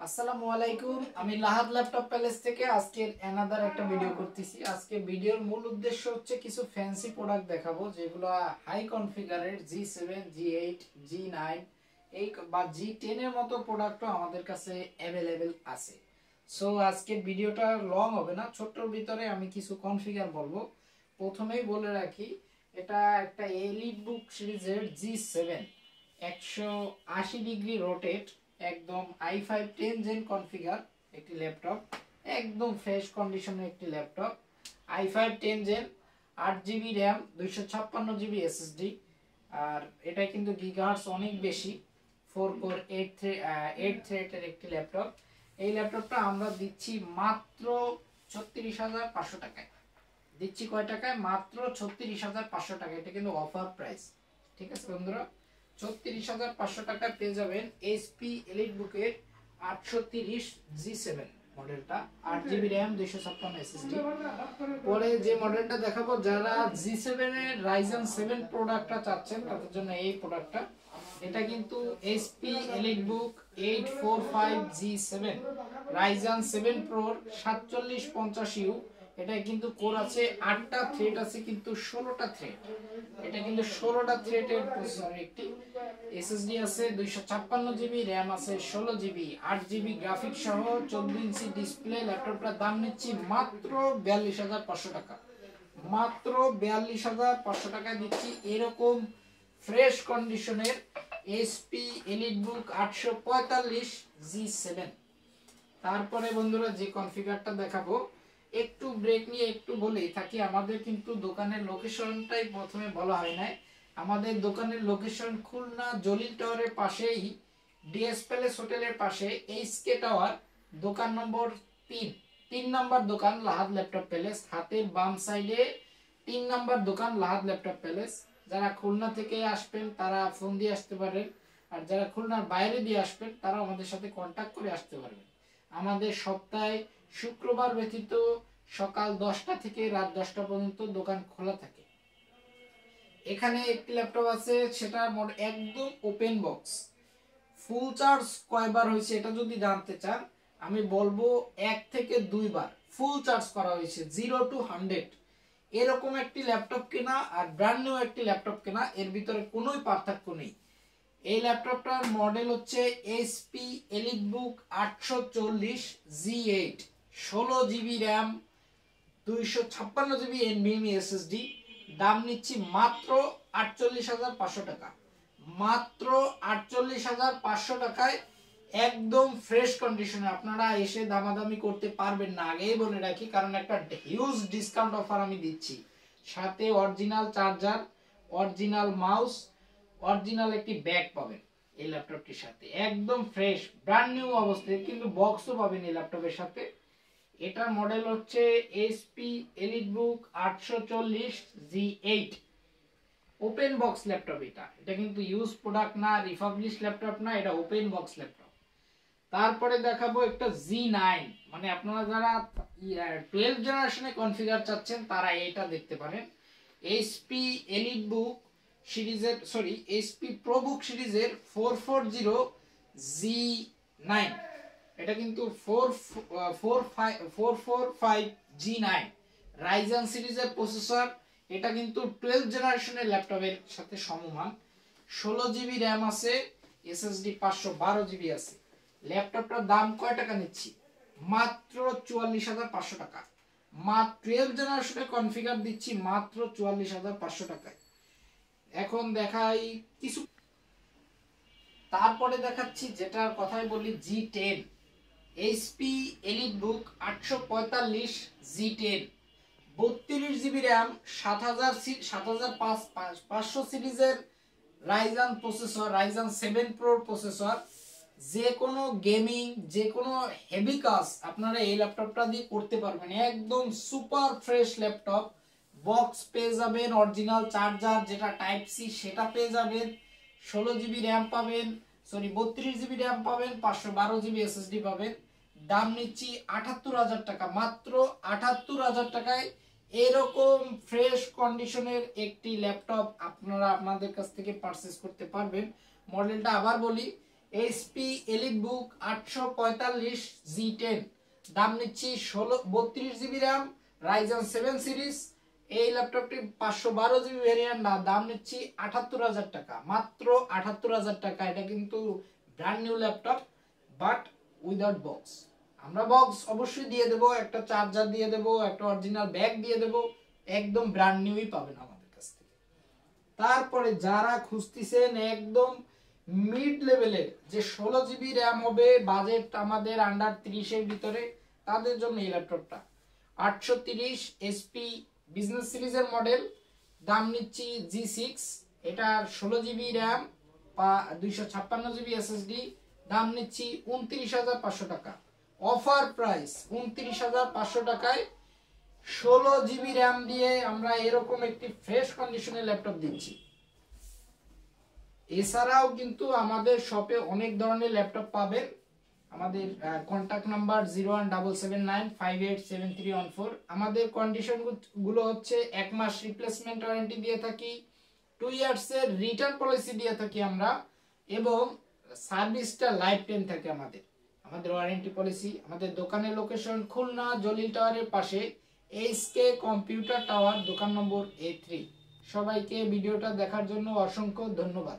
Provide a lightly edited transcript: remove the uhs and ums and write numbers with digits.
আসসালামু আলাইকুম। আমি লাহাদ ল্যাপটপ প্যালেস থেকে আজকের অ্যানাদার একটা ভিডিও করতেছি। আজকে ভিডিওর মূল উদ্দেশ্য হচ্ছে কিছু ফ্যান্সি প্রোডাক্ট দেখাবো যেগুলো হাই কনফিগারের G7, G8, G9 এই বা G10 এর মতো প্রোডাক্টও আমাদের কাছে অ্যাভেলেবেল আছে। সো আজকের ভিডিওটা লং হবে না, ছোট্টর ভিতরে আমি কিছু কনফিগার বলবো। প্রথমেই বলে রাখি, এটা একটা এলিট বুক সিরিজের G7 180 ডিগ্রি রোটেট, একদম i5 10 জেন কনফিগার একটি ল্যাপটপ, একদম ফ্রেশ কন্ডিশনের একটি laptop. i5 10 gen, 8GB RAM, 256GB SSD. আর এটা কিন্তু গিগাহার্টজ অনেক বেশি, 4 কোর 8 থ্রেডের একটি ল্যাপটপ। এই ল্যাপটপটা আমরা দিচ্ছি মাত্র 36,500 টাকায়। দিচ্ছি কয় টাকায়? মাত্র 36,500 টাকা। এটা কিন্তু অফার প্রাইস, ঠিক আছে বন্ধুরা? 36,500 টাকায় পেয়ে যাবেন এইচপি এলিট বুকের 830 G7 মডেলটা, 8GB র্যাম, 256 এসএসডি। পরে যে মডেলটা দেখাবো, যারা G7 এর Ryzen 7 প্রোডাক্টটা চাচ্ছেন তাদের জন্য এই প্রোডাক্টটা। এটা কিন্তু এইচপি এলিট বুক 845 G7 Ryzen 7 Pro 4750U। এটা কিন্তু কোর আছে 8টা, থ্রেড আছে কিন্তু 16টা থ্রেড। এটা কিন্তু 16টা থ্রেডের প্রসেসর একটি। এসএসডি আছে 256GB, র্যাম আছে 16GB, 8GB গ্রাফিক্স সহ 14 ইঞ্চি ডিসপ্লে। ল্যাপটপটার দাম নিচ্ছি মাত্র 42,500 টাকা। মাত্র 42,500 টাকায় দিচ্ছি এরকম ফ্রেশ কন্ডিশনের এইচপি এলিট বুক 845 G7। তারপরে বন্ধুরা যে কনফিগারটা দেখাবো, একটু ব্রেক নিয়ে একটু বলেই থাকি, আমাদের কিন্তু দোকানের লোকেশনটাই প্রথমে বলা হয় নাই। আমাদের দোকানের লোকেশন খুলনা জলিল টাওয়ারের পাশেই, ডিএস প্যালেস হোটেলের পাশে, এইচকে টাওয়ার, দোকান নম্বর 3 নাম্বার দোকান লাহাদ ল্যাপটপ প্যালেস। হাতের বাম সাইডে 3 নাম্বার দোকান লাহাদ ল্যাপটপ প্যালেস। যারা খুলনা থেকে আসবেন তারা ফোন দিয়ে আসতে পারেন, আর যারা খুলনার বাইরে দিয়ে আসবেন তারা আমাদের সাথে কন্ট্যাক্ট করে আসতে পারবেন। আমাদের সপ্তাহে শুক্রবার ব্যতীত সকাল 10টা থেকে রাত 10টা পর্যন্ত দোকান খোলা থাকে। এখানে একটি ল্যাপটপ আছে, সেটা একদম ওপেন বক্স। ফুল চার্জ কয়বার হয়েছে এটা যদি জানতে চান, আমি বলবো 1 থেকে 2 বার ফুল চার্জ করা হয়েছে, 0 to 100। এরকম একটি ল্যাপটপ কেনা আর ব্র্যান্ড নিউ একটি ল্যাপটপ কেনা, এর ভিতরে কোনোই পার্থক্য নেই। এই ল্যাপটপটার মডেল হচ্ছে এইচপি এলিট বুক 840 G8, 16GB RAM, 256GB NVMe SSD। দাম নিচ্ছি মাত্র 48,500 টাকা। মাত্র 48,500 টাকায় একদম ফ্রেশ কন্ডিশনে আপনারা এসে দামাদামি করতে পারবেন না, আগেই বলে রাখি, কারণ একটা হিউজ ডিসকাউন্ট অফার আমি দিচ্ছি। সাথে original charger, original mouse, original একটি ব্যাগ পাবেন এই ল্যাপটপটির সাথে, একদম ফ্রেশ ব্র্যান্ড নিউ অবস্থায়, কিন্তু বক্সও পাবেন এই ল্যাপটপের সাথে। এটার মডেল হচ্ছে এইচপি এলিট বুক 840 G8, ওপেন বক্স ল্যাপটপ। এটা কিন্তু ইউজ প্রোডাক্ট না, রিফাবলিশ ল্যাপটপ না, এটা ওপেন বক্স ল্যাপটপ। তারপরে দেখাবো একটা G9, মানে আপনারা যারা 12 জেনারেশনে কনফিগার চাচ্ছেন তারা এটা দেখতে পারেন। এইচপি এলিট বুক সিরিজের, সরি, এইচপি প্রো বুক সিরিজের 440 G9। এটা কিন্তু 445 G9 রাইজেন সিরিজের প্রসেসর। এটা কিন্তু 12 জেনারেশনের ল্যাপটপের সাথে সমমান। 16GB র্যাম আছে, এসএসডি 512GB আছে। ল্যাপটপটার দাম কয় টাকা নিচ্ছি? মাত্র 44,500 টাকা। মাত্র 12 জেনারেশনের কনফিগার দিচ্ছি মাত্র 44,500 টাকায়। এখন দেখাই কিছু, তারপরে দেখাচ্ছি যেটার কথাই বলি, G10 এইচপি এলিট বুক 845 G10, 32GB র্যাম, 7500 সিরিজের Ryzen processor, Ryzen 7 pro processor. যে কোনো গেমিং, যে কোনো হেভি কাজ আপনারা এই ল্যাপটপটা দিয়ে করতে পারবেন। একদম সুপার ফ্রেশ ল্যাপটপ। বক্স পেয়ে যাবেন, অরিজিনাল চার্জার যেটা টাইপ সি সেটা পেয়ে যাবেন, 16GB র্যাম পাবেন, সরি 32GB র্যাম পাবেন, 512GB এসএসডি পাবেন। দাম নিচ্ছি 78,000 টাকা। মাত্র 78,000 টাকায় এরকম ফ্রেশ কন্ডিশনের একটি ল্যাপটপ আপনারা আপনাদের কাছ থেকে পারচেজ করতে পারবেন। মডেলটা আবার বলি, এইচপি এলিটবুক 845 G10 দাম নিচ্ছি 32 জিবি র্যাম রাইজেন 7 সিরিজ। এই ল্যাপটপটি 512 জিবি ভেরিয়েন্ট, না দাম নিচ্ছি 78,000 টাকা, মাত্র 78,000 টাকা। এটা কিন্তু brand new laptop but without box. আমরা বক্স অবশ্যই দিয়ে দেব, একটা চার্জার দিয়ে দেব, একটা অরিজিনাল ব্যাগ দিয়ে দেব, একদম ব্র্যান্ড নিউই পাবেন আমাদের কাছ থেকে। তারপরে যারা খুঁজতেছেন একদম মিড লেভেলের যে 16 জিবি র্যাম হবে, বাজেট আমাদের আন্ডার 30 এর ভিতরে, তাদের জন্য এই ল্যাপটপটা 830 এসপি বিজনেস সিরিজের মডেল, দাম নিচ্ছি G6। এটা 16 জিবি র্যাম বা 256 জিবি এসএসডি, দাম নিচ্ছি 29,500 টাকা। অফার প্রাইস 29,500 টাকায় 16 জিবি র্যাম দিয়ে আমরা এরকম একটি ফ্রেশ কন্ডিশনের ল্যাপটপ দিচ্ছি। এছাড়াও কিন্তু আমাদের শপে অনেক ধরনের ল্যাপটপ পাবেন। আমাদের কন্টাক্ট নাম্বার 017795873114। আমাদের কন্ডিশন গুলো হচ্ছে 1 মাস রিপ্লেসমেন্ট ওয়ারেন্টি দিয়ে থাকি, 2 ইয়ার্স এর রিটার্ন পলিসি দিয়ে থাকি আমরা, এবং সার্ভিসটা লাইফ টাইম থাকে আমাদের ওয়ারেন্টি পলিসি। আমাদের দোকানের লোকেশন খুলনা জলিল টাওয়ারের পাশে এইচকে কম্পিউটার টাওয়ার, দোকান নম্বর A3। সবাইকে ভিডিওটা দেখার জন্য অসংখ্য ধন্যবাদ।